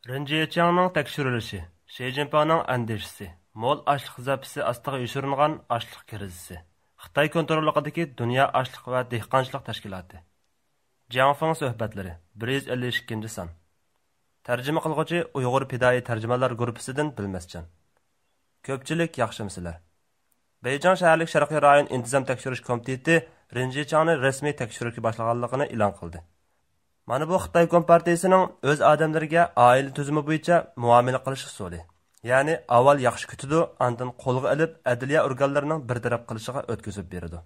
Rinjiyechiangning tekshirilishi, Shi Jinpingning andishisi, mo'l ochliq zapisi ostiga yoshiringan ochliq krizisi. Xitoy kontrolligidagi Dunyo ochliq va dehqonchilik tashkiloti. Jiangfeng suhbatlari 152-son. Tarjima qilguvchi Uyg'ur pidoi tarjimalar guruhidan Bilmasjon. Ko'pchilik yaxshimisizlar? Beyjing shaharlik Sharqiy rayon intizom tekshirish komiteti Rinjiyechiangni rasmiy tekshirishga boshlaganligini e'lon qildi. Mana bu Xitoy Kompartiyasining o'z odamlariga oila tuzumi bo'yicha muomala qilish usuli. Ya'ni avval yaxshi kutidi, ondan qo'lga olib, adliya organlarining bartaraf qilishiga o'tkazib beradi.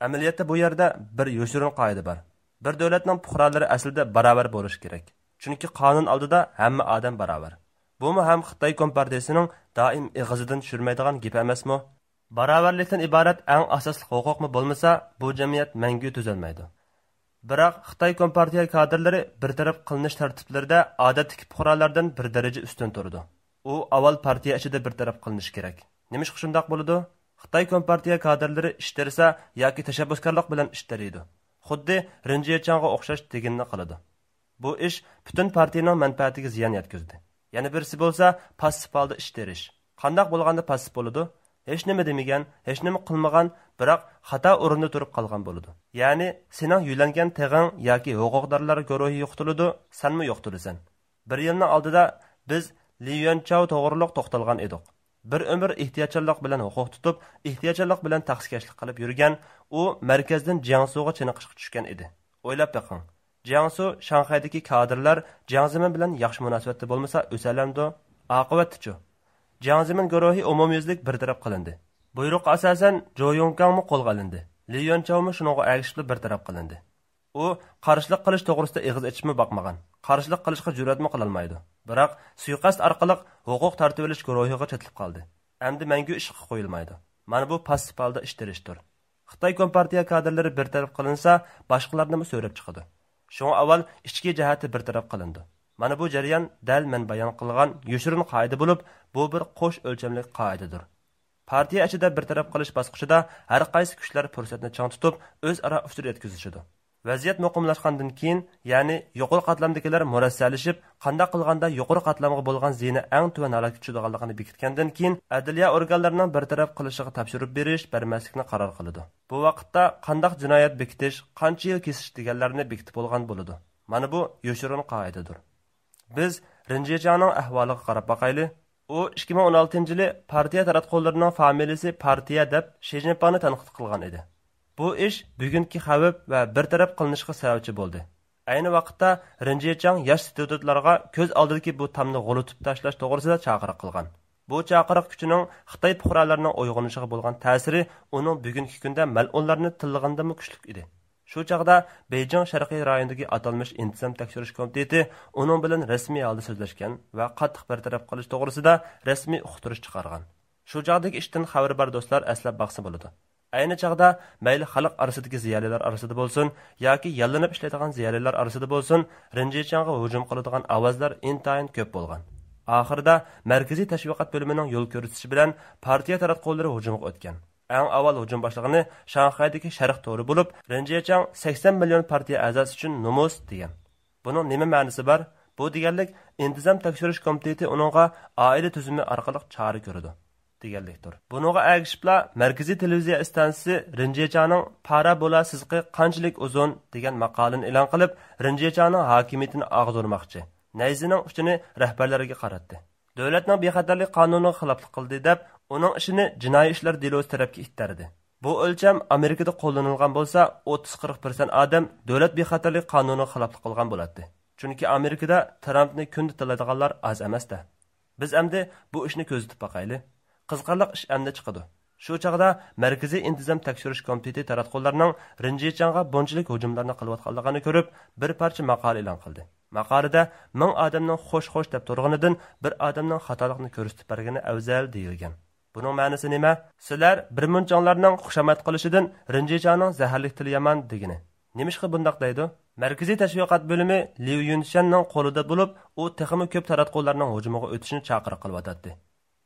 Amaliyotda bu yerda bir yoshirin qoida bor. Bir davlatning fuqarolari aslida barobar bo'lishi kerak. Chunki qonun oldida hamma odam barobar. Bumi ham Xitoy Kompartiyasining doim ig'izidan tushirmaydigan gap emasmi? Barobarlikdan iborat eng asosli huquqmi bo'lmasa, bu jamiyat mangu tuzalmaydi. Biroq Xitoy Kompartiya kadrlari bir taraf qilinish tartiblarida odatdagi fuqarolardan bir daraja ustun turdi. U avval partiya ichida bir taraf qilinishi kerak. Nima ish shundoq bo'ladi? Xitoy Kompartiya kadrlari ishtirsa yoki tashabbuskorlik bilan ishtiradi. Xuddi Rinjiyechiangga o'xshash deganni qiladi. Bu ish butun partiyaning manfaatiga ziyon yetkazdi. Yana birisi bo'lsa, passiv holda ishtirish. Qandoq bo'lganda passiv bo'ladi? Hech nima demagan, hech nima qilmagan, biroq xato o'rinda turib qolgan bo'ladi. Ya'ni sening yuylangan teg'ing yoki huquqdorlar guruhi yo'qtiladi, senmi yo'qtilasan. Bir yilning oldida biz Li Yuanchao to'g'riliq to'xtalgan edik. Bir umr ehtiyotchilik bilan huquq tutib, ehtiyotchilik bilan taqsikashlik qilib yurgan, u markazdan Jiangsuga chiniqishga tushgan edi. O'ylab baqing. Jiangsu Shanxaydagi kadrlar Jiangzimin bilan yaxshi munosabatda bo'lmasa, o'salamdi. Oqibatchi Jiang Zemin guruhi umumyuzlik bartaraf qilindi. Buyruq asosan Jo Yongkangmi qo'lga olindi. Li Yuanchaomi shuningga ergishib bartaraf qilindi. U qarshilik qilish to'g'risida eg'iz ochishmi boqmagan. Qarshilik qilishga jur'atmi qila olmaydi. Biroq suiqasd orqali huquq tartib olish guruhiga chetlib qoldi. Endi mangu ishga qo'yilmaydi. Mana bu passiv holda ishtirishdir. Xitoy Kompartiya kadrlari bartaraf qilinsa, boshqalarni so'rab chiqadi. Shunga avval ichki jihati bartaraf qilindi. Mana bu jarayon dal men bayon qilgan yoshirin qoida bo'lib, bu bir qo'sh o'lchamli qoidadir. Partiya ichida bir taraf qilish bosqichida har qaysi kuchlar fursatni chang tutib, o'zaro uchur yetkazishadi. Vaziyat muqimlashgandan keyin, ya'ni yuqori qatlamdagilar murassallashib, qanday qilganda yuqori qatlamga bo'lgan ziyni eng tuvan holatga tushadiganligini bekitgandan keyin, adliya organlarining bir taraf qilishiga topshirib berish, bermaslikni qaror qiladi. Bu vaqtda qanday jinoyat bekitish, qancha yil kesish deganlarni bekitib bo'lgan bo'ladi. Mana bu yoshirin qoidadir. Biz Rinjiyechiangning ahvoliga qarab boqayli. U 2016-yili partiya taratqullarining familiyasi partiya deb Shi Jinpingni tanqid qilgan edi. Bu ish bugungi xavf va bir taraf qilinishga sababchi bo'ldi. Ayni vaqtda Rinjiyechiang yosh studentlarga ko'z oldidagi bu tamni g'ulutib tashlash to'g'risida chaqiriq qilgan. Bu chaqiriq kuchining Xitoy fuqarolarining uyg'onishiga bo'lgan ta'siri uning bugungi kunda mal'unlarni tillig'indami kuchli edi. Shu chaqda Beyjing Sharqiy rayonidagi atalmish intizom tekshirish komiteti uning bilan rasmiy holda so'zlashgan va qattiq bartaraf qilish to'g'risida rasmiy uqtirish chiqargan. Shu chaqdagi ishdan xabar bor do'stlar aslab baqsa bo'ladi. Ayni chaqda mayli xalq orasidagi ziyolilar orasida bo'lsin yoki yallanib ishlaydigan ziyolilar orasida bo'lsin, Rinjiyechiangga hujum qiladigan ovozlar intayin ko'p bo'lgan. Oxirida markaziy tashviqot bo'limining yo'l ko'rsatishi bilan partiya taratqullari hujumga o'tgan. Eng avval hujum boshlig'ini Shanxaydagi Sharq to'ri bo'lib, Rinjiyechiang 80 million partiya a'zosi uchun nomus degan. Buning nima ma'nosi bor? Bu deganlik intizom tekshirish komiteti uningga oila tuzumi orqali chora ko'radi deganlikdir. Buningga ergishibla markaziy televiziya stansiyasi Rinjiyechiangning para bo'la sizqi qanchalik uzun degan maqolani e'lon qilib, Rinjiyechiangning hokimiyatini og'zurmoqchi. Nayzining uchini rahbarlariga qaratdi. Davlatning bexatarlik qonuniga xiloflik qildi deb, uning ishini jinoiy ishlar delosi tarafga ittardi. Bu o'lcham Amerikada qo'llanilgan bo'lsa, 30-40% odam davlat bexatarlik qonuniga xiloflik qilgan bo'ladi. Chunki Amerikada Trumpni kunda tiladiganlar oz emasda. Biz endi bu ishni ko'zitib boqayli. Qiziqarli ish endi chiqadi. Shu chaqda Markaziy intizom tekshirish komiteti taratqullarining Rinjiyechiangga bunchalik hujumlarni qilayotganligini ko'rib, bir parcha maqola e'lon qildi. Maqolada 1000 odamning xo'sh-xo'sh deb turganidan bir odamning xatolikni ko'rsatib bergani afzal deyilgan. Buning ma'nosi nima? Sizlar bir munchonlarning xushamat qilishidan Rinjiyechiangning zaharlik tili yomon degani. Nimishqa bundaq deydi? Markaziy tashviqot bo'limi Li Yunshanning qo'lida bo'lib, u texmi ko'p taratqullarining hujumiga o'tishini chaqiriq qilyotdi.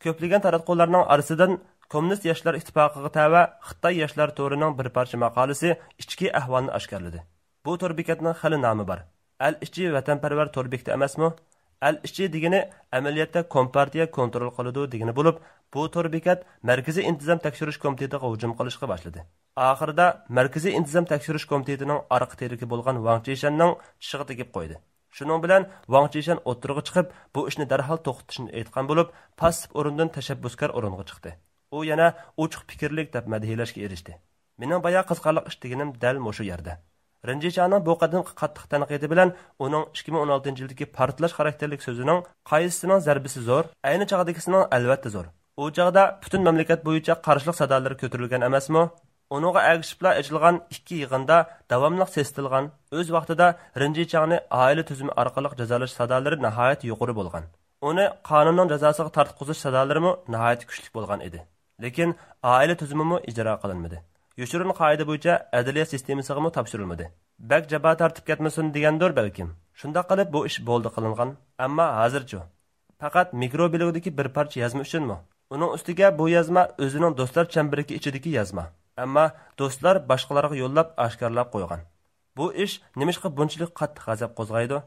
Ko'plagan taratqullarining orasidan Kommunist yoshlar ittifoqiga tava Xitoy yoshlar to'rining bir parcha maqolasi ichki ahvolni oshkorladi. Bu to'r bekatning xili nomi bor. Al-Ichki vatanparvar to'r bekati emasmi? Al-Ishchi degani amaliyotda kompartiya kontrol qiladi degani bo'lib, bu to'r bekat Markaziy intizom tekshirish komitetiga hujum qilishga boshladi. Oxirida Markaziy intizom tekshirish komitetining orqa teriki bo'lgan Wang Chishanning tishiga tegib qo'ydi. Shuning bilan Wang Chishan o'ttirg'i chiqib, bu ishni darhol to'xtatishni aytgan bo'lib, passiv o'rindan tashabbuskor o'ringa chiqdi. U yana ochiq fikrlik deb madhiyalashga erishdi. Mening boya qiziqarli ish deganim dal mushu yerda. Rinjichaning bu qadimgi qattiq tanqidi bilan uning 2016-yildagi portlash xarakterlik so'zining qaysisining zarbisi zo'r, ayni chog'dagisining albatta zo'r. U chog'da butun mamlakat bo'yicha qarshilik sadolari ko'tarilgan emasmi? Uningga agishibla ochilgan ikki yig'inda davomli sestilgan, o'z vaqtida Rinjichani oila tuzumi orqali jazolash sadolari nihoyat yuqori bo'lgan. Uni qonunning jazosiga tortqizish sadolari nihoyat kuchli bo'lgan edi. Lekin oila tuzumi ijro qilinmadi. Yoshirin qoida bo'yicha adliya sistemasiga topshirilmadi. Bak jaba tartib ketmasin degandir balkim. Shunda qilib bu ish bo'ldi qilingan, ammo hozircha faqat mikroblogdagi bir parcha yozma uchunmi? Uning ustiga bu yozma o'zining do'stlar chambiriki ichidagi yozma. Ammo do'stlar boshqalarga yo'llab oshkorlab qo'ygan. Bu ish nimishqa bunchalik qattiq g'azab qo'zg'aydi?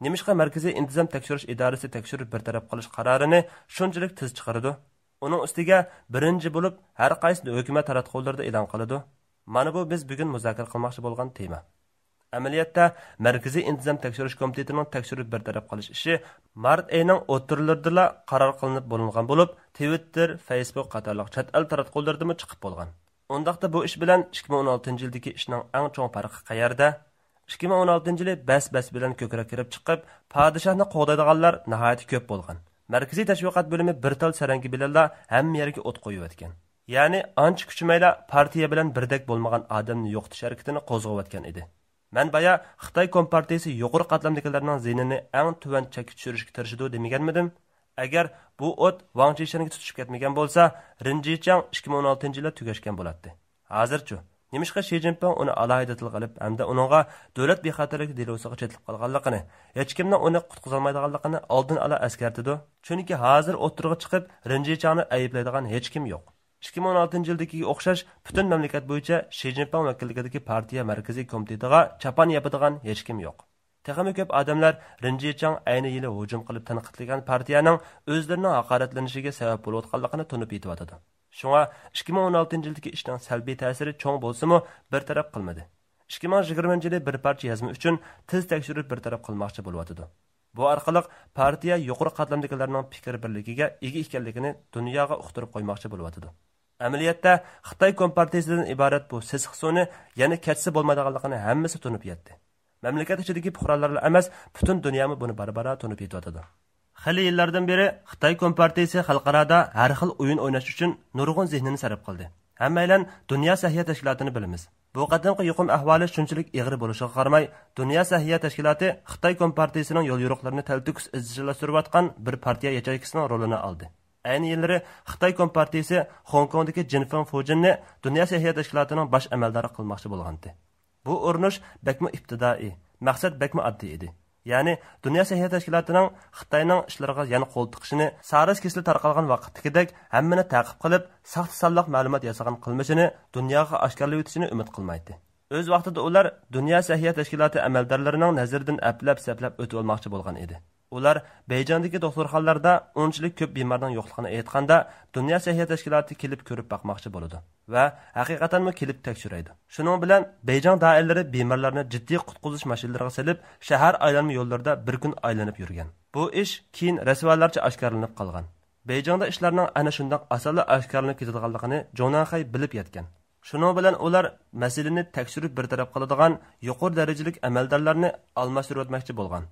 Nimishqa Markaziy intizom tekshirish idorasi tekshirib bir taraf qilish qarorini shunchalik tez chiqardi? Uning ustiga birinchi bo'lib har qaysi hukumat taratqularida e'lon qiladi. Mana bu biz bugun muzokara qilmoqchi bo'lgan tema. Amaliyotda Markaziy intizom tekshirish komitetining tekshirib bir taraf qilish ishi mart oyining o'ttirlarida qaror qilinib bo'lingan bo'lib, Twitter, Facebook qatorliq chet el taratqularida chiqib bo'lgan. Undaqda bu ish bilan 2016-yildagi ishning eng chong farqi qayerda? 2016-yili bas bilan ko'krak kirib chiqib, podshohni qo'g'daydiganlar nihoyat ko'p bo'lgan. Markaziy tashviqot bo'limi bir tal sarangi bilanla hamma yerga o't qo'yib o'tgan. Ya'ni ancha kuchmayla partiya bilan birdek bo'lmagan odamni yo'qotish harakatini qo'zg'ayotgan edi. Men baya Xitoy kompartiyasi yuqori qatlamdagilarning ziynini eng tuvan chakka tushirishga tirishdi demaganmidim? Agar bu o't Wang Chishanga tutishib ketmagan bo'lsa, Rinjichang 2016-yilda tugashgan bo'ladi. Hozircha nimishqa Xi Jinping uni alohida til qilib, hamda uningga davlat bexatarligi delosiga chetlib qolganligini, hech kimning uni qutqizolmaydiganligini oldin ala eskartidi. Chunki hozir o'tirg'i chiqib, Rinjichangni ayblaydigan hech kim yo'q. 2016-yildagi o'xshash butun mamlakat bo'yicha Xi Jinping vakilligidagi partiya markaziy komitetiga chapan yapadigan hech kim yo'q. Texmi ko'p odamlar Rinjichang ayni yili hujum qilib tanqidlagan partiyaning o'zlarining haqoratlanishiga sabab bo'layotganligini tunib yetyotadi. Shunga 2016-yildagi ishning salbiy ta'siri cho'ng bo'lsa-mu bir taraf qilmadi. 2020-yilda bir parcha yozma uchun tez tekshirib bir taraf qilmoqchi bo'lyotdi. Bu orqali partiya yuqori qatlamdagilarning fikr birligiga ega ekanligini dunyoga uqtirib qo'ymoqchi bo'lyotdi. Amaliyotda Xitoy kompartiyasidan iborat bu sisiq soni yana ketsa bo'lmaydiganligini hammasi tunib yetdi. Mamlakat ichidagi fuqarolar emas, butun dunyomi buni barbara tunib yetadi. Xili yillardan beri Xitoy kompartiyasi xalqarada har xil o'yin o'ynash uchun nurg'un zehnini sarf qildi. Hammaylar Dunyo sahiyat tashkilotini bilamiz. Bu qadimgi yuqum ahvoli shunchalik ig'ir bo'lishiga qaramay, Dunyo sahiyat tashkiloti Xitoy kompartiyasining yo'l yo'riqlarini taltikus izchillashtirayotgan bir partiya yachaykisining rolini oldi. Ayni yillari Xitoy kompartiyasi Hong Kongdagi Jinfeng Fujinni Dunyo sahiyat tashkilotining bosh amaldori qilmoqchi bo'lgandi. Bu urinish bakmi ibtidoiy, maqsad bakmi oddiy edi. Ya'ni Dunyo sahiyat tashkilotining Xitoyning ishlariga yana qo'l tiqishini, saras kesili tarqalgan vaqtdagidek hammani ta'qib qilib, saxt sonliq ma'lumot yasagan qilmishini dunyoga oshkorlab o'tishini umid qilmaydi. O'z vaqtida ular Dunyo sahiyat tashkiloti amaldorlarining nazaridan aplab-saplab o'tib olmoqchi bo'lgan edi. Ular Beyjingdagi doktorxonalarda unchalik ko'p bemorning yo'qligini aytganda, Dunyo sahiyat tashkiloti kelib ko'rib boqmoqchi bo'ladi va haqiqatanmi kelib tekshiradi. Shuning bilan Beyjing doiralari bemorlarni jiddiy qutqizish mashinalariga solib, shahar aylanma yo'llarida bir kun aylanib yurgan. Bu ish keyin rasvolarcha oshkorlanib qolgan. Beyjingda ishlarning ana shunday asali oshkorlanib ketadiganligini Jonanxay bilib yetgan. Shuning bilan ular masalani tekshirib bir taraf qiladigan yuqori darajalik amaldorlarni almashtirib o'tmoqchi bo'lgan.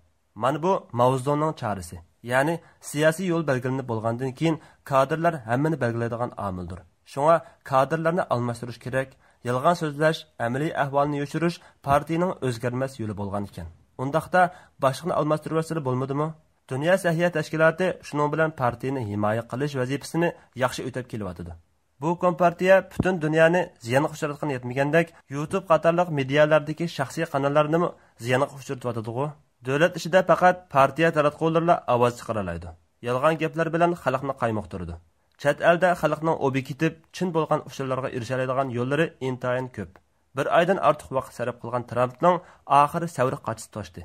Mana bu mavzuning chorasi. Ya'ni siyosiy yo'l belgilanib bo'lgandan keyin kadrlar hammani belgilaydigan omildir. Shunga kadrlarni almashtirish kerak. Yolg'on so'zlash, amaliy ahvolni yoshirish partiyaning o'zgarmas yo'li bo'lgan ekan. Undaqda boshqani almashtirib olsa bo'lmadimi? Dunyo sahiyat tashkiloti shuning bilan partiyani himoya qilish vazifasini yaxshi o'tab kelyapti. Bu kompartiya butun dunyoni ziyonga uchratgan yetmagandek, YouTube qatorliq medialardagi shaxsiy kanallarni ziyonga uchratyapti. Davlat ishida faqat partiya taratqularla ovoz chiqara oladi. Yolg'on gaplar bilan xalqni qaymoqtirdi. Chet elda xalqning obyektiv, chin bo'lgan usullarga erisha oladigan yo'llari intayin ko'p. Bir oydan ortiq vaqt sarf qilgan Trampning oxiri savri qochib toshdi.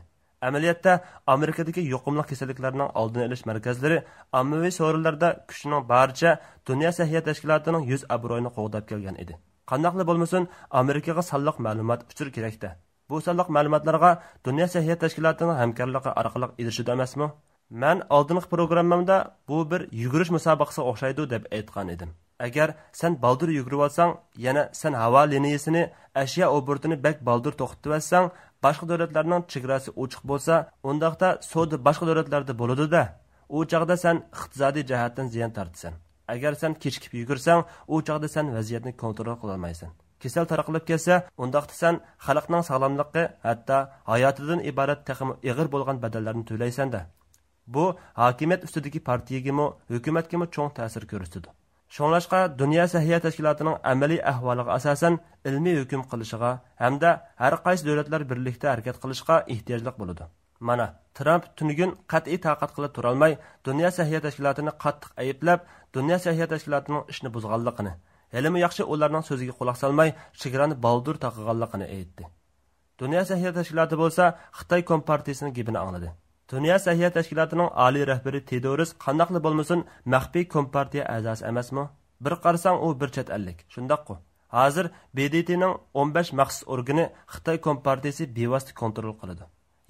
Amaliyotda Amerikadagi yuqumli kasalliklarning oldini olish markazlari ommaviy so'rovlarda kuchining baricha Dunyo sahiyat tashkilotining yuz obro'yini qo'g'dab kelgan edi. Qandaqli bo'lmasin, Amerikaga sonliq ma'lumot uchur kerakda. Bu sonliq ma'lumotlarga Dunyo sahiyat tashkilotining hamkorligi orqali erishadi emasmi? Men oldingi programmamda bu bir yugurish musobaqasiga o'xshaydi deb aytgan edim. Agar sen baldur yugurib olsang, yana sen havo liniyasini, ashyo obortini bak baldur to'xtatib olsang, boshqa davlatlarning chegarasi ochiq bo'lsa, undaqda savdo boshqa davlatlarda bo'ladi-da. U chaqda sen iqtisodiy jihatdan ziyon tortsan. Agar sen kechikib yugursang, u chaqda sen vaziyatni kontrol qila olmaysan. Kasal tarqalib kelsa, undaqda sen xalqning sog'lomligi, hatto hayotidan iborat texmi ig'ir bo'lgan badallarni to'laysan-da. Bu hokimiyat ustidagi partiyagami, hukumatgami cho'ng ta'sir ko'rsatadi. Shunlashqa Dunyo sahiyat tashkilotining amaliy ahvoliga asosan ilmiy hukm qilishiga hamda har qaysi davlatlar birlikda harakat qilishga ehtiyojliq bo'ladi. Mana Trump tunigun qat'iy taqat qilib tura olmay, Dunyo sahiyat tashkilotini qattiq ayblab, Dunyo sahiyat tashkilotining ishni buzganligini, helimi yaxshi ularning so'ziga quloq solmay, chegarani baldur taqganligini aytdi. Dunyo sahiyat tashkiloti bo'lsa, Xitoy Kompartiyasining gapini angladi. Dunyo sahiyat tashkilotining oliy rahbari Tedros qandaqli bo'lmasin, maxfiy kompartiya a'zosi emasmi? Bir qarasang u bir chet ellik. Shundaqku. Hozir BDTning 15 maxsus organi Xitoy kompartiyasi bevosita kontrol qiladi.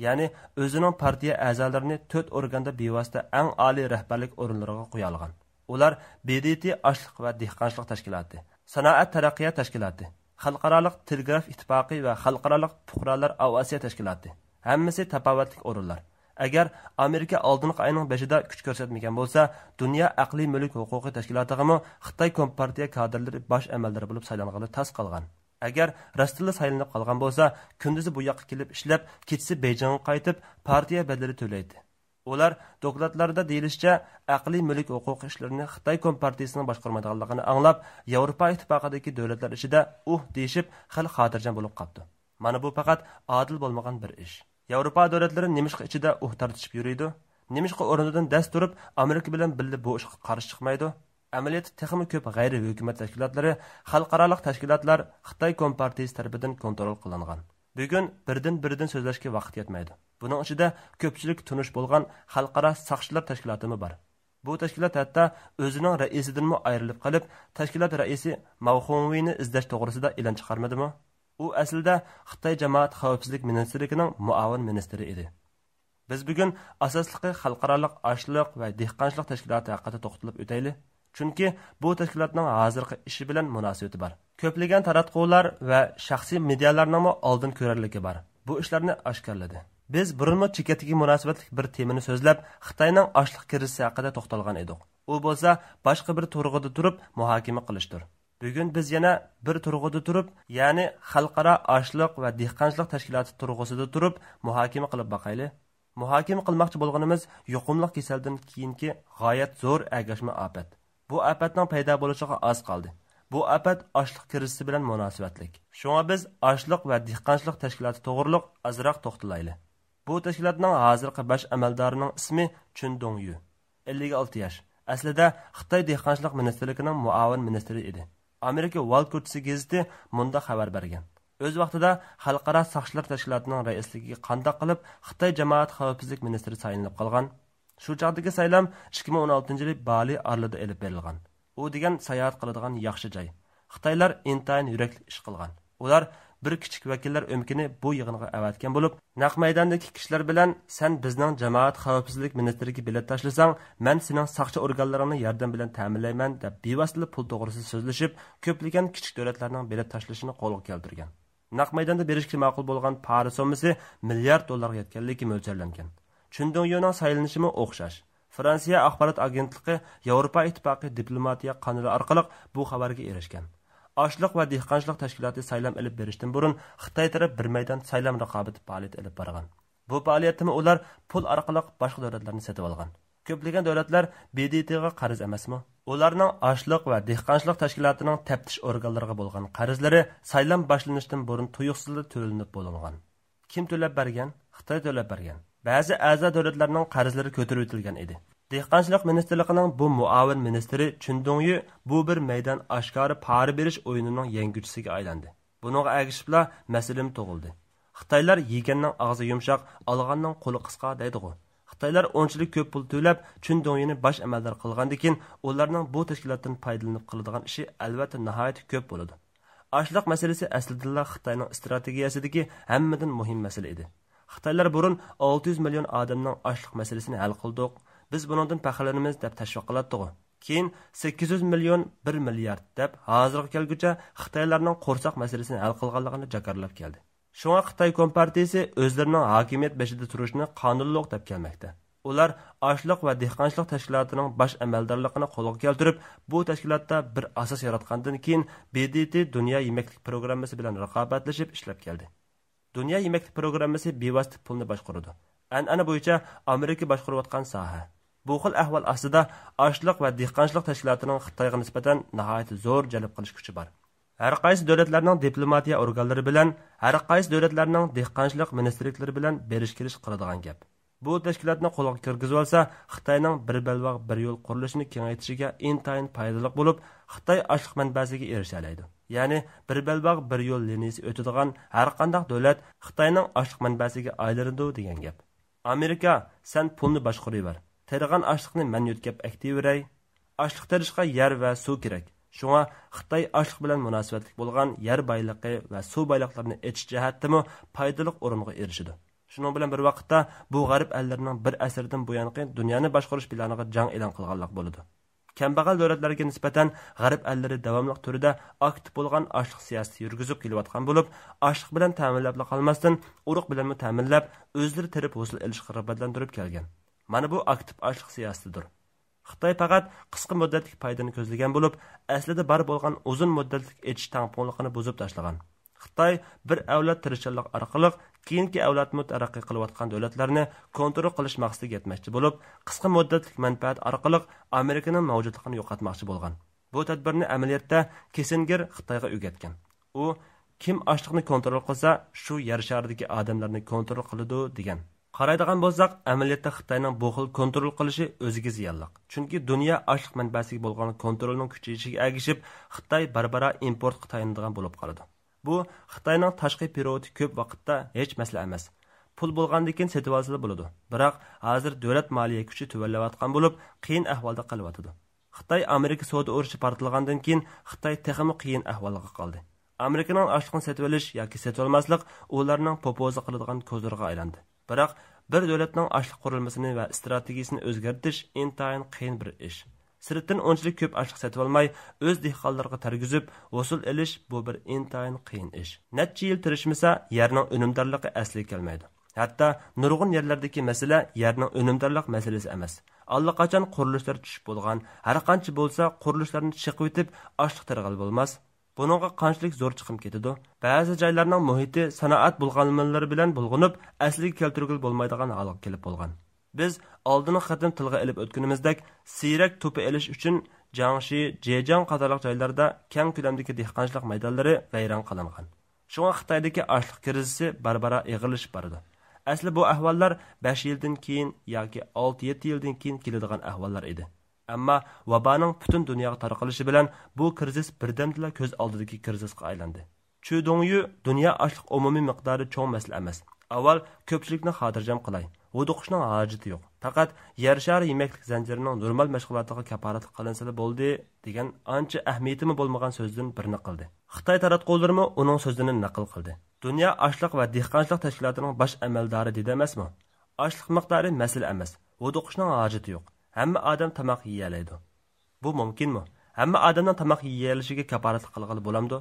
Ya'ni o'zining partiya a'zolarini 4 organda bevosita eng oliy rahbarlik o'rinlariga qo'ya olgan. Ular BDT ashliq va dehqonchilik tashkiloti, sanoat taraqqiyot tashkiloti, xalqaro telegraf ittifoqi va xalqaro fuqarolar ovaziya tashkiloti. Hammasi tapovatlik o'rinlar. Agar Amerika oldingi ayning 5ida kuch ko'rsatmagan bo'lsa, Dunyo aqliy mulk huquqiy tashkilotiga Xitoy kompartiya kadrlari bosh amaldori bo'lib saylanganli tas qolgan. Agar rostilla saylanib qolgan bo'lsa, kunduzi bu yoqqa kelib ishlab, kechsi Beyjingga qaytib, partiya bedeli to'laydi. Ular dokladlarda deyilishicha, aqliy mulk huquqiy ishlarini Xitoy kompartiyasining boshqarmaydiganligini anglab, Yevropa ittifoqidagi davlatlar ichida deyishib, xil xotirjam bo'lib qoldi. Mana bu faqat adil bo'lmagan bir ish. Yevropa davlatlari nimishqa ichida tartishib yuriydi? Nimishqa o'rnidan dast turib, Amerika bilan birga bu ishga qarshi chiqmaydi? Amaliyotda texnik ko'p g'ayriy hukumat tashkilotlari, xalqaro tashkilotlar Xitoy kompartiyasi tomonidan kontrol qilingan. Bugun birdan so'zlashga vaqt yetmaydi. Buning ichida ko'pchilik tunish bo'lgan xalqaro saqchilar tashkilotimi bor. Bu tashkilot hatto o'zining raisidan ayrilib qolib, tashkilot raisi Mao Xongwini izlash to'g'risida e'lon chiqarmadimi? U aslida Xitoy jamoat xavfsizlik ministrligining muavin ministri edi. Biz bugun asosliqi xalqaro ashliq va dehqonchilik tashkiloti haqida to'xtalib o'taylik. Chunki bu tashkilotning hozirgi ishi bilan munosabati bor. Ko'plagan taratqular va shaxsiy medialarning oldin ko'rarligi bor. Bu ishlarni oshkorladi. Biz burunmi chekatiga munosabatli bir temani so'zlab, Xitoyning ashliq krizi haqida to'xtalgan edik. U bo'lsa boshqa bir turg'ida turib muhokama qilishdir. Bugun biz yana bir turg'ida turib, ya'ni xalqaro ashliq va dehqonchilik tashkiloti turg'isida turib muhokama qilib boqaylik. Muhokama qilmoqchi bo'lganimiz yuqumli kasaldan keyingi g'oyat zo'r agashma ofat. Bu ofatning paydo bo'lishiga oz qoldi. Bu ofat ashliq krizi bilan munosabatlik. Shunga biz ashliq va dehqonchilik tashkiloti to'g'riliq azroq to'xtalaylik. Bu tashkilotning hozirgi bosh amaldorining ismi Chun Dongyu. 56 yosh. Aslida Xitoy dehqonchilik ministrligining muavin ministri edi. Amerika Wall Street gazeti munda xabar bergan. O'z vaqtida xalqaro saqchilar tashkilotining raisligiga qanday qilib Xitoy jamoat xavfsizlik ministri saylanib qolgan. Shu chaqdagi saylam 2016-yil Bali orlida elib berilgan. U degan sayohat qiladigan yaxshi joy. Xitoylar intayin yurakli ish qilgan. Ular bir kichik vakillar o'mkini bu yig'inga avatgan bo'lib, naq maydondagi kishilar bilan sen bizning jamoat xavfsizlik ministriga bilet tashlasang, men sening saqchi organlaringni yordam bilan ta'minlayman deb bevosita pul to'g'risida so'zlashib, ko'plagan kichik davlatlarning bilet tashlashini qo'lga keltirgan. Naq maydonda berishga ma'qul bo'lgan pora summasi milliard dollarga yetganligi mo'ljallangan. Chundongyoning saylanishimi o'xshash. Fransiya axborot agentligi Yevropa ittifoqi diplomatiya qanuli orqali bu xabarga erishgan. Ashliq va dehqonchilik tashkiloti saylam olib berishdan burun Xitoy taraf bir maydon saylam raqobati faoliyat olib borgan. Bu faoliyatda ular pul orqali boshqa davlatlarni sotib olgan. Ko'plagan davlatlar BDTga qarz emasmi? Ularning ashliq va dehqonchilik tashkilotining taftish organlariga bo'lgan qarzlari saylam boshlanishidan burun tuyuqsizda to'lanib bo'lingan. Kim to'lab bergan? Xitoy to'lab bergan. Ba'zi a'zo davlatlarning qarzlari ko'tarib o'tilgan edi. Dehqonchilik ministrligining bu muavin ministri Chun Dongyu bu bir maydon oshkora pora berish o'yinining yenguvchisiga aylandi. Buningga ergishibla masalim tug'ildi. Xitoylar yeganning og'zi yumshoq, olganning qo'li qisqa deydi-ku. Xitoylar onchilik ko'p pul to'lab, Chundongni bosh amaldor qilgandan keyin ularning bu tashkilotdan foydalanib qiladigan ishi albatta nihoyat ko'p bo'ladi. Ochliq masalasi aslida Xitoyning strategiyasidagi hammadan muhim masala edi. Xitoylar burun 600 million odamning ochliq masalasini hal qildik. Biz buningdan faxrlanamiz deb tashviq qilatdik. Keyin 800 million 1 milliard deb hozirga kelguncha Xitoylarning qo'rsoq masalasini hal qilganligini jakarlab keldi. Şuna Xitoy Kompartiyasi o'zlarining hokimiyat beshida turishni qonunliq deb kelmoqda. Ular ochliq va dehqonchilik tashkilotining bosh amaldorligini qo'lga keltirib, bu tashkilotda bir asos yaratgandan keyin BDT Dunyo yemaklik programmasi bilan raqobatlashib ishlab keldi. Dunyo yemaklik programmasi bevosita pulni boshqaradi. An'ana bo'yicha Amerika boshqarayotgan soha. Bu xil ahvol ostida ochliq va dehqonchilik tashkilotining Xitoyga nisbatan nihoyat zo'r jalb qilish kuchi bor. Har qaysi davlatlarning diplomatiya organlari bilan, har qaysi davlatlarning dehqonchilik ministrliklari bilan berish-kelish qiladigan gap. Bu tashkilotni qo'lga kirgizib olsa, Xitoyning bir balvoq bir yo'l qurilishini kengaytirishiga intayin foydali bo'lib, Xitoy ochliq manbasiga erisha oladi. Ya'ni bir balvoq bir yo'l liniyasi o'tadigan har qanday davlat Xitoyning ochliq manbasiga aylanadi degan gap. Amerika, sen pulni boshqaraver. Terigan ochliqni men yo'tkab aktiviray. Ochliq terishga yer va suv kerak. Şuna Xitoy ochliq bilan munosabatli bo'lgan yer boyligi va suv boyliqlarini echish jihatdami foydali o'ringa erishdi. Shuning bilan bir vaqtda bu g'arb ellarining bir asrdan buyongi dunyoni boshqarish planiga jang e'lon qilganlik bo'ladi. Kambag'al davlatlarga nisbatan g'arb ellari davomli turida aktiv bo'lgan ochliq siyosati yurgizib kelayotgan bo'lib, ochliq bilan ta'minlab qolmasdan urug' bilan ta'minlab, o'zlari terib hosil olishga rag'batlantirib kelgan. Mana bu aktiv ochliq siyosatidir. Xitoy faqat qisqa muddatlik foydani ko'zlagan bo'lib, aslida bor bo'lgan uzun muddatlik etish tangponligini buzib tashlagan. Xitoy bir avlod tirishchilik orqali keyingi avlodni taraqqiy qilayotgan davlatlarni kontrol qilish maqsadiga yetmoqchi bo'lib, qisqa muddatlik manfaat orqali Amerikaning mavjudligini yo'qotmoqchi bo'lgan. Bu tadbirni amaliyotda Kissinger Xitoyga o'rgatgan. U kim ochliqni kontrol qilsa, shu yer sharidagi odamlarni kontrol qiladi degan. Qaraydigan bo'lsak, amaliyotda Xitoyning bu xil kontrol qilishi o'ziga ziyonliq. Chunki dunyo ochliq manbasiga bo'lgan kontrolning kuchayishiga ergishib, Xitoy barbara importga tayinadigan bo'lib qoladi. Bu Xitoyning tashqi periyodi ko'p vaqtda hech masala emas. Pul bo'lgandan keyin setib olsa bo'ladi. Biroq hozir davlat moliya kuchi tuvallayotgan bo'lib, qiyin ahvolda qolyotdi. Xitoy Amerika savdo urushi portlagandan keyin Xitoy texnik qiyin ahvolga qoldi. Amerikaning ochliqni setib olish yoki setib olmaslik ularning popoza qiladigan ko'zlarga aylandi. Biroq bir davlatning ochliq qurilmasini va strategiyasini o'zgartirish intayin qiyin bir ish. Sirtdan onchilik ko'p ochliq setib olmay, o'z dehqonlarga targizib, hosil olish bu bir intayin qiyin ish. Necha yil tirishmasa, yerning unumdorligi asliga kelmaydi. Hatto nurg'un yerlardagi masala yerning unumdorlik masalasi emas. Allaqachon qurilishlar tushib bo'lgan, har qancha bo'lsa qurilishlarni chiqib o'tib, ochliq targ'al bo'lmas. Buningga qanchalik zo'r chiqim ketadi. Ba'zi joylarning muhiti sanoat bulg'anmalari bilan bulg'unib, asliga keltirgil bo'lmaydigan holga kelib bo'lgan. Biz oldingi qatim tilga olib o'tganimizdek, siyrak to'pi elish uchun Jiangxi, Zhejiang qatorliq joylarda keng ko'lamdagi dehqonchilik maydonlari vayron qilingan. Shunga Xitoydagi ochliq krizisi barbara eg'irlashib bordi. Asli bu ahvollar 5 yildan keyin yoki 6-7 yildan keyin keladigan ahvollar edi. Ammo vaboning butun dunyoga tarqalishi bilan bu krizis birdamdala ko'z oldidagi krizisga aylandi. Chudongyu dunyo ochliq umumiy miqdori cho'ng masala emas. Avval ko'pchilikni xotirjam qilay. O'diqishning hojati yo'q. Faqat yer shari yemaklik zanjirining normal mashg'ulotiga kafolat qilinsa bo'ldi degan ancha ahamiyatimi bo'lmagan so'zdan birini qildi. Xitoy taratqularimi uning so'zini naql qildi. Dunyo ochliq va dehqonchilik tashkilotining bosh amaldori dedi emasmi? Ochliq miqdori masala emas. O'diqishning hojati yo'q. Hamma odam tamoq yeyalaydi. Bu mumkinmi? Hamma odamning tamoq yeyilishiga kafolat qilg'ili bo'lamdi?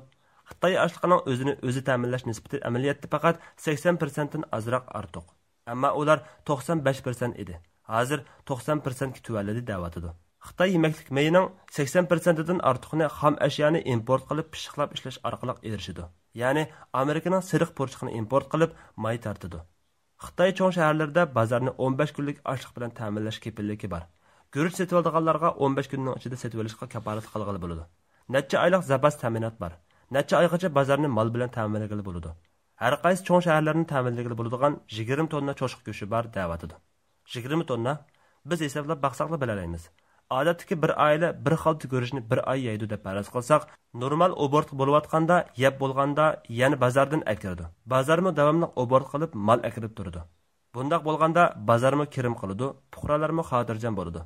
Xitoy ochliqning o'zini o'zi ta'minlash nisbati amaliyotda faqat 80% dan ozroq ortiq. Ammo ular 95% edi. Hozir 90% ga tuvalladi da'vatidi. Xitoy yemaklik mayining 80% dan ortiqni xom ashyoni import qilib pishiqlab ishlash orqali erishidi. Ya'ni Amerikaning siriq po'rchiqini import qilib may tartidi. Xitoy cho'ng shaharlarida bozorni 15 kunlik ochliq bilan ta'minlash kepilligi bor. Guruch setib olganlarga 15 kunning ichida setib olishga kafolat qilg'ili bo'ladi. Necha oylik zapas ta'minot bor. Necha oygacha bozorni mol bilan ta'minlagili bo'ladi. Har qaysi cho'ng shaharlarni ta'minlagili bo'ladigan 20 tonna cho'shiq go'shi bor da'vatidi. 20 tonna biz hisoblab baqsaqla bilalaymiz. Odatdagi bir oila bir xil go'shtni bir oy yeydi deb faraz qilsak, normal obort bo'layotganda, yeb bo'lganda yana bozordan akirdi. Bozormi davomli obort qilib mol akirib turdi. Bundaq bo'lganda bozormi kirim qiladi, fuqarolarmi xotirjam bo'ladi.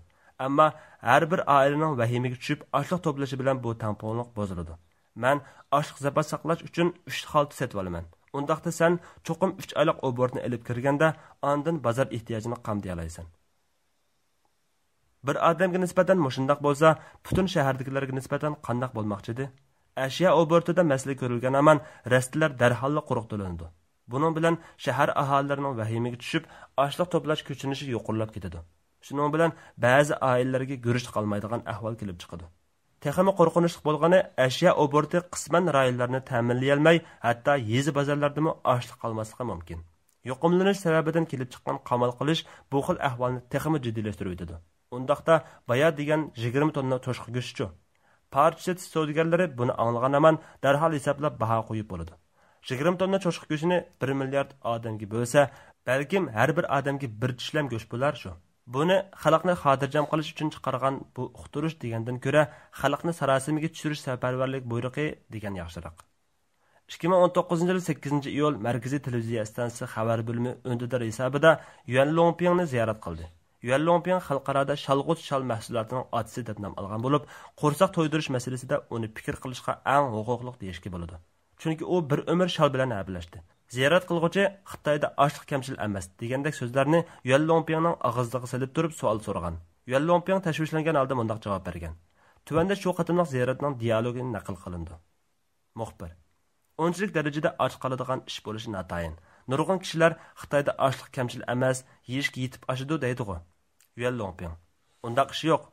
Ammo har bir oilaning vahimaga tushib, ochliq to'plashi bilan bu tangpongliq boziladi. Men ochliq zapas saqlash uchun 3 xalta setib olaman. Undaqda sen cho'qim 3 oylik obortni olib kirganda, ondan bozor ehtiyojini qamday olaysan. Bir odamga nisbatan mushundaq bo'lsa, butun shahardagilarga nisbatan qandaq bo'lmoqchi edi? Ashyo obortida masala ko'rilgan aman rastlar darhol quruq to'lanadi. Buning bilan shahar aholilarining vahimaga tushib, ochliq to'plash kuchinishi yo'qolib ketadi. Shuning bilan ba'zi oilalarga go'sht qolmaydigan ahvol kelib chiqadi. Texmi qo'rqinchli bo'lgani ashyo oborti qisman rayonlarni ta'minlay olmay, hatto yezi bozorlardami ochliq qolmasligi mumkin. Yuqumlanish sababidan kelib chiqqan qamal qilish bu xil ahvolni texmi jiddiylashtirib o'tadi. Undaqda baya degan 20 tonna to'shqi go'shtchi. Parchet savdogarlari buni anglagan aman darhol hisoblab baho qo'yib bo'ladi. 20 tonna to'shqi go'shtini 1 milliard odamga bo'lsa, balkim har bir odamga bir tishlam go'sht bo'lar shu. Buni xalqni xotirjam qilish uchun chiqargan bu uqtirish degandan ko'ra xalqni sarosimiga tushirish safarbarlik buyrug'i degan yaxshiroq. 2019 yil 8 iyul Markaziy televiziya stansiyasi xabar bo'limi o'ndidar hisobida Yuan Longpingni ziyorat qildi. Yuan Longping xalqarada shalg'ut shal mahsulotining otisi deb nom olgan bo'lib, qo'rsoq to'ydirish masalasida uni fikr qilishga eng huquqli deyishga bo'ladi. Chunki u bir umr shal bilan ablashdi. Ziyorat qilguvchi Xitoyda ochliq kamchil emas degandek so'zlarni Yuan Longpingning og'ziga solib turib savol so'ragan. Yuan Longping tashvishlangan holda mundaq javob bergan. Tuvanda shu qatimliq ziyoratning dialogini naql qilindi. Muxbir: Onchilik darajada och qoladigan ish bo'lishi natayin. Nurg'un kishilar Xitoyda ochliq kamchil emas, yeyishga yetib oshidi deydi-ku. Yuan Longping: Undaq ish yo'q.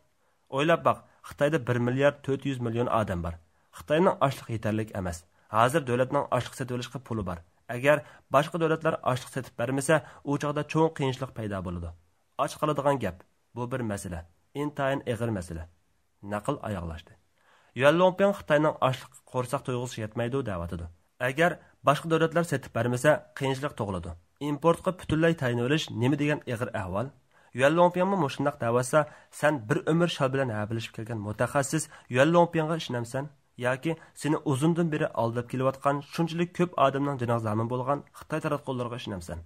O'ylab baq, Xitoyda 1 milliard 400 million odam bor. Xitoyning ochliq yetarlik emas. Hozir davlatning ochliq setib olishga puli bor. Agar boshqa davlatlar ochliq setib bermasa, u chaqda cho'ng qiyinchilik paydo bo'ladi. Och qoladigan gap. Bu bir masala. Intayin og'ir masala. Naql oyoqlashdi. Yuan Longping Xitoyning ochliq qo'rsoq to'yg'usi yetmaydi da'vatidi. Agar boshqa davlatlar setib bermasa, qiyinchilik tug'iladi. Importga butunlay tayinib olish nima degan og'ir ahvol? Yuan Longpingmi mushundaq da'vatsa, sen bir umr shal bilan habilishib kelgan mutaxassis Yuan Longpingga ishlamsan? Yoki seni uzundan beri aldab kelayotgan shunchalik ko'p odamning jinoz zamin bo'lgan Xitoy tarafdorlariga ishlamsan?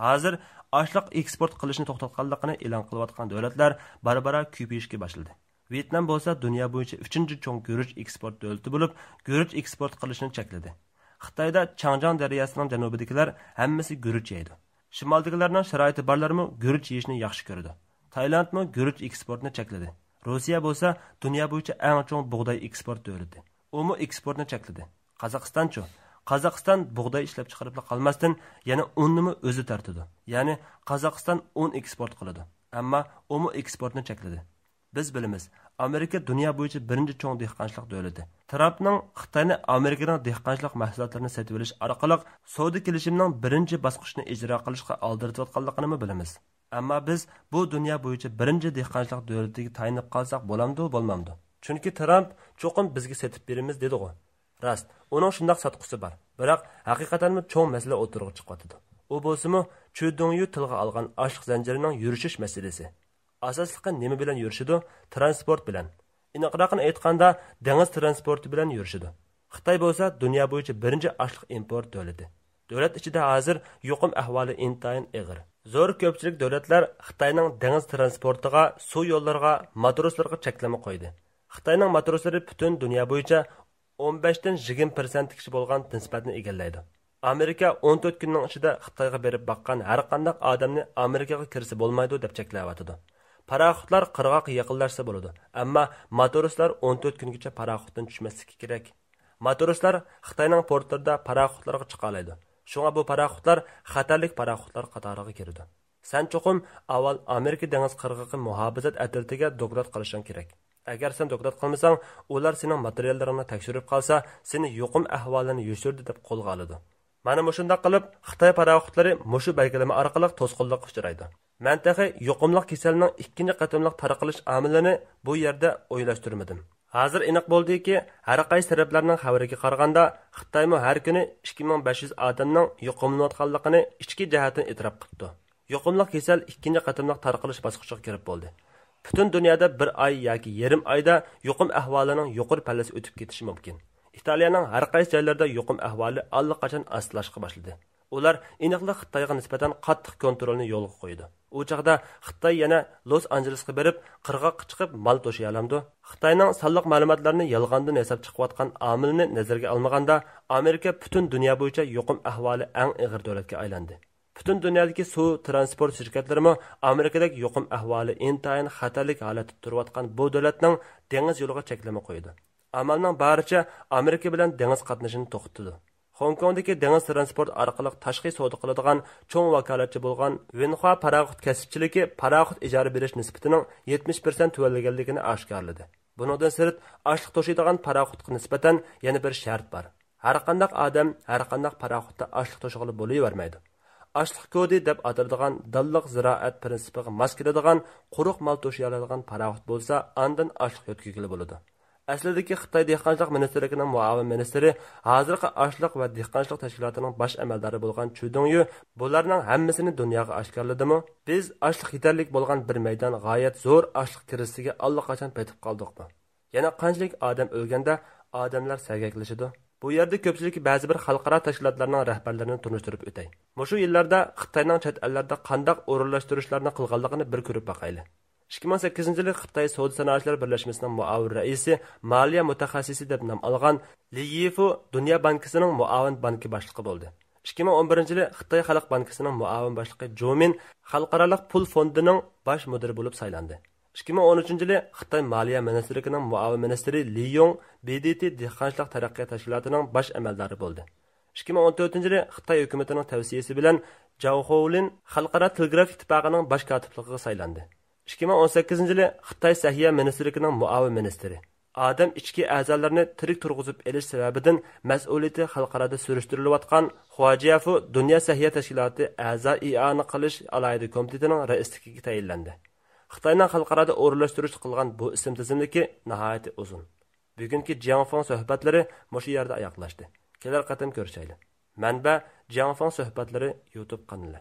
Hozir ochliq eksport qilishni to'xtatganligini e'lon qilayotgan davlatlar barbara ko'payishga boshladi. Vyetnam bo'lsa dunyo bo'yicha 3-cho'ng go'sht eksport davlati bo'lib, go'sht eksport qilishni chekladi. Xitoyda Changjiang daryosining janubidagilar hammasi go'sht yeydi. Shimoldagilarning sharoiti borlarmi go'sht yeyishni yaxshi ko'radi. Tailandmi go'sht eksportini chekladi. Rossiya bo'lsa dunyo bo'yicha eng chong bug'doy eksport davlati. Umi eksportni chekladi. Qozog'iston-chi? Qozog'iston bug'doy ishlab chiqarib qolmasdan yana unnimi o'zi tartidi. Ya'ni Qozog'iston un eksport qiladi, ammo umi eksportni chekladi. Biz bilamiz, Amerika dunyo bo'yicha birinchi cho'ng dehqonchilik davlati. Trampning Xitoyni Amerikaning dehqonchilik mahsulotlarini sotib olish orqali savdo kelishimining birinchi bosqichini ijro qilishga oldirayotganligini bilamiz. Ammo biz bu dunyo bo'yicha birinchi dehqonchilik davlatiga tayinib qolsak bo'lamdi, bo'lmamdi? Chunki Tramp cho'qim bizga setib beramiz dedi-ku. Rast, uning shundoq sotqusi bor. Biroq haqiqatanmi cho'ng masala o'tirib chiqyapti. U bo'lsa-mu Chudongyu tilga olgan ochliq zanjirining yurishish masalasi. Asosliqi nima bilan yurishidi? Transport bilan. Aniqroqini aytganda, dengiz transporti bilan yurishidi. Xitoy bo'lsa dunyo bo'yicha birinchi ochliq import davlati. Davlat ichida hozir yuqum ahvoli intayin og'ir. Zo'r ko'pchilik davlatlar Xitoyning dengiz transportiga, suv yo'llariga, matroslarga cheklama qo'ydi. Xitoyning matroslari butun dunyo bo'yicha 15dan 20% kishi bo'lgan nisbatni egallaydi. Amerika 14 kunning ichida Xitoyga berib baqqan har qanday odamni Amerikaga kirsa bo'lmaydi deb cheklayotdi. Paraxotlar qirg'oqqa yaqinlashsa bo'ladi, ammo matroslar 14 kungacha paraxotdan tushmasligi kerak. Matroslar Xitoyning portlarida paraxotlarga chiqa oladi. Shunga bu paraxotlar xatarlik paraxotlar qatoriga kirdi. Sen cho'qim avval Amerika dengiz qirg'og'i muhofazat atritiga doklad qilishing kerak. Agar sen doklad qilmasang, ular sening materiallaringni tekshirib qolsa, seni yuqum ahvolini yo'shirdi deb qo'lga oladi. Mana shunday qilib, Xitoy paraxotlari mushu belgilama orqali to'sqinlikqa uchraydi. Mantaqi yuqumliq kasalning ikkinchi qatimliq tarqalish omilini bu yerda o'ylashtirmadim. Hozir aniq bo'ldiki, har qaysi taraflarning xabariga qaraganda, Xitoymi har kuni 2500 odamning yuqumlanayotganligini ichki jihatdan e'tirof qildi. Yuqumliq kasal ikkinchi qatimliq tarqalish bosqichiga kirib bo'ldi. Butun dunyoda bir oy yoki yarim oyda yuqum ahvolining yuqori pallasi o'tib ketishi mumkin. Italiyaning har qaysi joylarida yuqum ahvoli allaqachon astlashga boshladi. Ular aniqlik Xitoyga nisbatan qattiq kontrolni yo'lga qo'ydi. U chaqda Xitoy yana Los-Anjelesga berib, qirg'oqqa chiqib mal to'shay olamdi. Xitoyning sonliq ma'lumotlarni yolg'ondan hesab chiqayotgan omilni nazarga olmaganda, Amerika butun dunyo bo'yicha yuqum ahvoli eng og'ir davlatga aylandi. Butun dunyodagi suv transport shirkatlarimi Amerikadagi yuqum ahvoli intayin xatarlik holatda turayotgan bu davlatning dengiz yo'liga cheklama qo'ydi. Amalning baricha Amerika bilan dengiz qatnashini to'xtatdi. Hong Kongdagi dengiz transport orqali tashqi savdo qiladigan cho'ng vakolatchi bo'lgan Wenhua paraxod kasbchiligi paraxod ijara berish nisbatining 70% tuvallanganligini oshkorladi. Bundan sirt ochliq to'shiydigan paraxodga nisbatan yana bir shart bor. Har qanday odam har qanday paraxodda ochliq to'shig'ili bo'lavermaydi. Açlıq kodi deb atiladigan dalliq ziroat prinsipiga mos keladigan quruq mal to'shay oladigan paraxod bo'lsa, andan ochliq yo'tkizgili bo'ladi. Aslidagi Xitoy dehqonchilik ministrligining muavin ministri, hozirgi ochliq va dehqonchilik tashkilotining bosh amaldori bo'lgan Chu Dongyu bularning hammasini dunyoga oshkorladimi? Biz ochliq yetarlik bo'lgan bir maydon g'oyat zo'r ochliq kirisiga allaqachon petib qoldikmi? Yana qanchalik odam o'lganda odamlar sargaklashidi? Bu yerda ko'pchilik ba'zi bir xalqaro tashkilotlarning rahbarlarini tunishtirib o'tay. Mushu yillarda Xitoyning chet ellarda qanday o'rinlashtirishlarni qilganligini bir ko'rib boqayli. 2008-yili Xitoy Savdo sanoatchilar birlashmasining muavin raisi, moliya mutaxassisi deb nom olgan Li Yifu Dunyo bankisining muavin banki boshlig'i bo'ldi. 2011-yili Xitoy Xalq bankisining muavin boshlig'i Jomin xalqaro pul fondining bosh mudiri bo'lib saylandi. 2013-yili Xitoy Moliya ministrligining muavin ministri Li Yong BDT dehqonchilik taraqqiyot tashkilotining bosh amaldori bo'ldi. 2014-yili Xitoy hukumatining tavsiyasi bilan Zhao Houlin xalqaro telegraf ittifoqining bosh kotibligiga saylandi. 2018-yili Xitoy Sahiyya ministrligining muavin ministri odam ichki a'zolarini tirik turg'izib elish sababidan mas'uliyati xalqaroda surishtirilayotgan Huajiafu Dunyo Sahiyya tashkiloti a'zo i'oni qilish alohida komitetining raisligiga tayinlandi. Xitoyning xalqaroda o'rinlashtirish qilgan bu ism tizimligi nihoyat uzun. Bugungi Jiangfang suhbatlari mushu yerda oyoqlashdi. Kelar qatam ko'rishaylik. Manba Jiangfang suhbatlari YouTube kanali.